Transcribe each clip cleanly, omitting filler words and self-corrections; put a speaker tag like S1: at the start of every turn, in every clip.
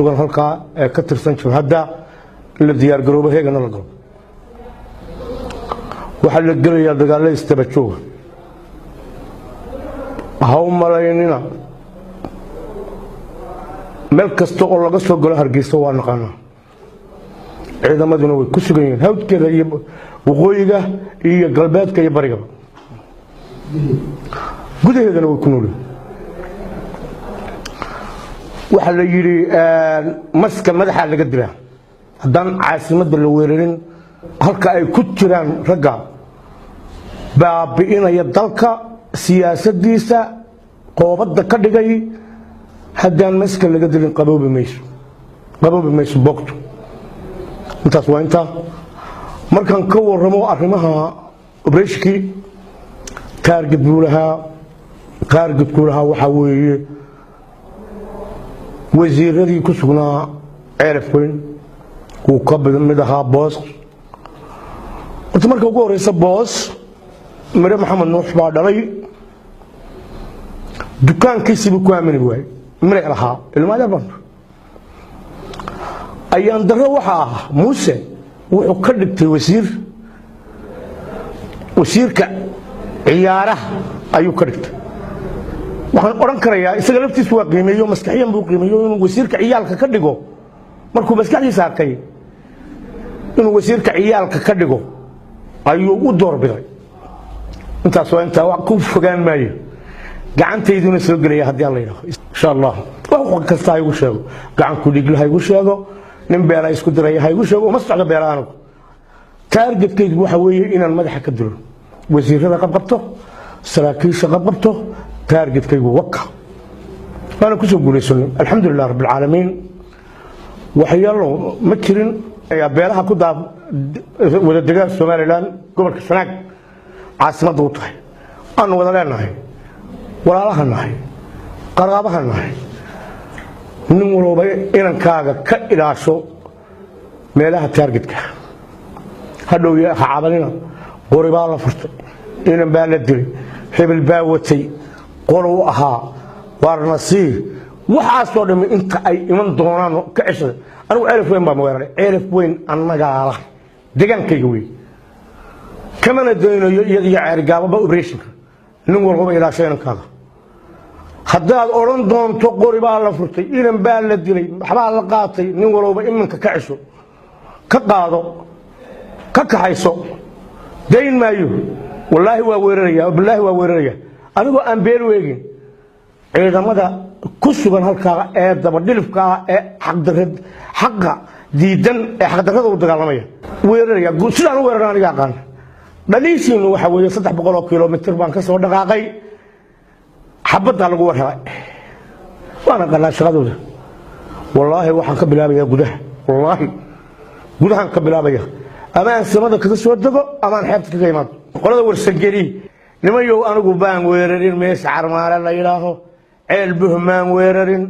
S1: sugan halkaa ee ka tirsan jabhadda la diyaar garoobo heegana la galo waxaa la gelayaa dagaalo istaba jooga ha u malaynina meel kasta oo laga soo galo Hargeysa waa naqaanaa ciidamaduna way ku sugan yihiin hawdkeeda iyo waqooyiga iyo galbeedka iyo bariga gudaheedana way ku nool waxa la yiri maska madaxa laga dilaa haddaan caasimadda la weerarin halka ay ku jiraan ragga baabiinaya dalka siyaasadiisa qoobada ka dhigay haddaan maska laga dilin qaboobi mayso bogto intaas waa inta markaan ka warramo arrimaha obreshki target buu lahaa waxa weeye wasiiradii ku sugnaa afweyn uu ka mid ahaa boos horta marka ugu horeysa boos mare maxamed nuux baa dhalay dukaankiisii buu ku aamini waayey mare lahaa ilmaada baan ayaan daro waxa ah muuse wuxuu ka dhigtay wasiirka ciyaaraha ayuu ka dhigtay waxaan oran karayaa isaga laftiisu waa qiimeeyo maskaxiyan buu qiimeeyo inuu wasiirka ciyaalka ka dhigo markuu maskaxdiisa arkay inuu wasiirka ciyaalka ka dhigo ayuu u doorbiday intaas waa inta wax ku fogaan maayo gacantayduna soo galaya haddii aan la yiraahdo insha Allah wax kasta ay ugu sheego gacan ku dhiglahay ugu sheego nin beela isku diray hay ugu sheego ma socdo beelaano targetkaygu waxa weeye inaan madaxa ka dilo wasiirada qabqabto saraakiisha qabqabto targetkaygu waka أنا كنت أقول الحمد لله رب العالمين وحيالله ما كرين يا بيرها كده وده الدجاج الصومالي الآن قبل كسناك عاصمة ضوطها أنا ولا لا نهي ولا لها نهي قرابها نهي نمرو بي إيران كاغا كإلاشو ميلها تارجت كا هدو يا خعابلنا قريبا الله فرصة إيران بالدري حبل باوتي قروا أها وارنسي waxaasoo dhami inta ay iman doonaan ka cishada anigu afweyn baa weeraray afweyn annaga ah deegaankayga weey kamana doonayo iyadii ceergaababa operation nin walba ilaashaynankaaga haddaad oran doonto qori baa la furtay inan baa la dilay waxba la qaatay nin walba imanka ka cisho ka qaado ka kaxayso deyn maayo wallahi waa weeraraya billahi waa weeraraya anigu aan beel weegin ciidamada ku sugan halka ee daba dhilifka ee xaqqa diidan ee xaqdarrada u dagaalamaya weeraraya sidaan u weeraraan aniga aqaan dhaliishiinu waxa weeye 300 kilomitir baan ka soo dhaqaaqay xabada lagu warhelay waana qalaa shaqadooda wallahi waxaan ka bilaabayaa gudaha wallahi gudahan ka bilaabaya amaan samada kaga soo dago amaan xeebta kaga imaado qolada warsageli nimayow anigu baan weerarin meesha carmaale la yiraahdo ceel buhmaan weerarin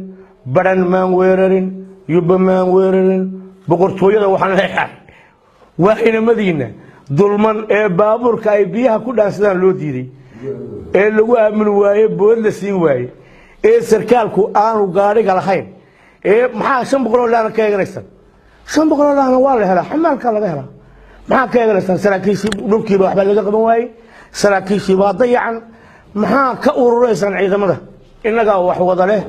S1: baran maan weerarin yubamaan weerarin boqortooyada waxaan leeyahay waa inamadiina dulman ee baabuurka ay biyaha ku dhaansadaan loo diiday ee lagu aamin waaye bood la siin waaye ee sarkaalku aanu gaariga lahayn ee maxaa 500 laan ka eeganaysan 500 laan waa la helaa xamaalka laga helaa maxaa ka eeganaysan saraakiishii dhulkiiba waxba laga qaban waaye saraakiishii waa dayacan maxaa ka ururaysan ciidamada innaga wax wada leh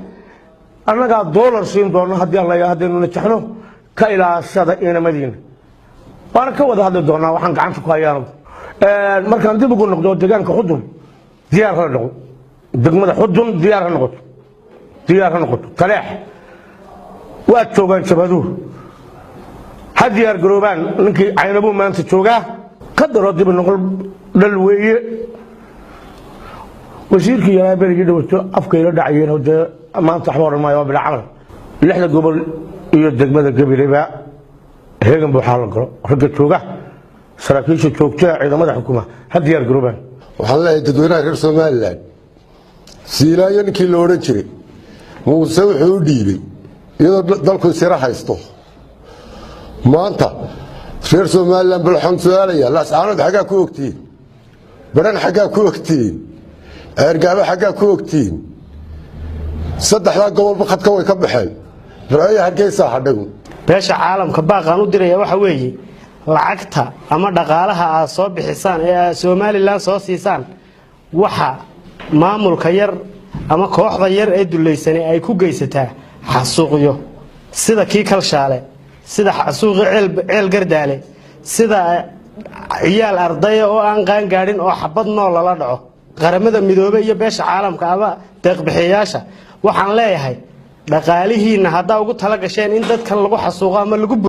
S1: annaga dollar siin doona haddii Allah ya hadaynu najaxno ka ilaashada inamadiina waan ka wada hadli doonaa waxaan gacanta ku hayaa markaan dib ugu noqdo deegaanka xudun diyaar ha noqdo degmada xudun diyaar ha noqoto taleex waa joogaan shabaduhu ha diyaar garoobaan ninkii caynabu maanta joogaa ka daro dib noqol dhal weeye wasiirkii yaa berigi dhawto afkayla dhacayeen oo maanta wax waran maayo bila camal lixda gobol iyo degmada gabileba heegan buu xal galo ragga jooga saraakiisha joogta ciidamada xukuumadda had diyaar garoobaan
S2: waxaan leeyahay dadweynaha reer Soomaaliland siilaayo ninkii la oran jiray muuse wuxuu u dhiibay iyadoo dalku sira haysto maanta reer Soomaaliland bal xun su'aalaya la saanad xagaa ku ogtiin baran xagaa ku ogtiin ergaaba xagaa ku ogtiin saddexda gobol khadka way ka baxeen برأي حكيسة حدقون
S3: beesha caalamka baaqan u diraya waxa weeye lacagta ama dhaqaalaha aad soo bixisaan ee Soomaaliland soo siisaan waxa maamulka yar ama kooxda yar ee duleysane ay ku geysataa xasuuqyo sida kii kalshaale sida xasuuqi ceel gardaale sida ciyaal arday oo aan qaan gaarin oo xabad nool la dhaco qaramada midoobay iyo beesha caalamka ama deeq bixiyaasha waxaan leeyahay dhaqaalihiina hadda ugu tala gasheen in dadkan lagu xasuuqo ama lagu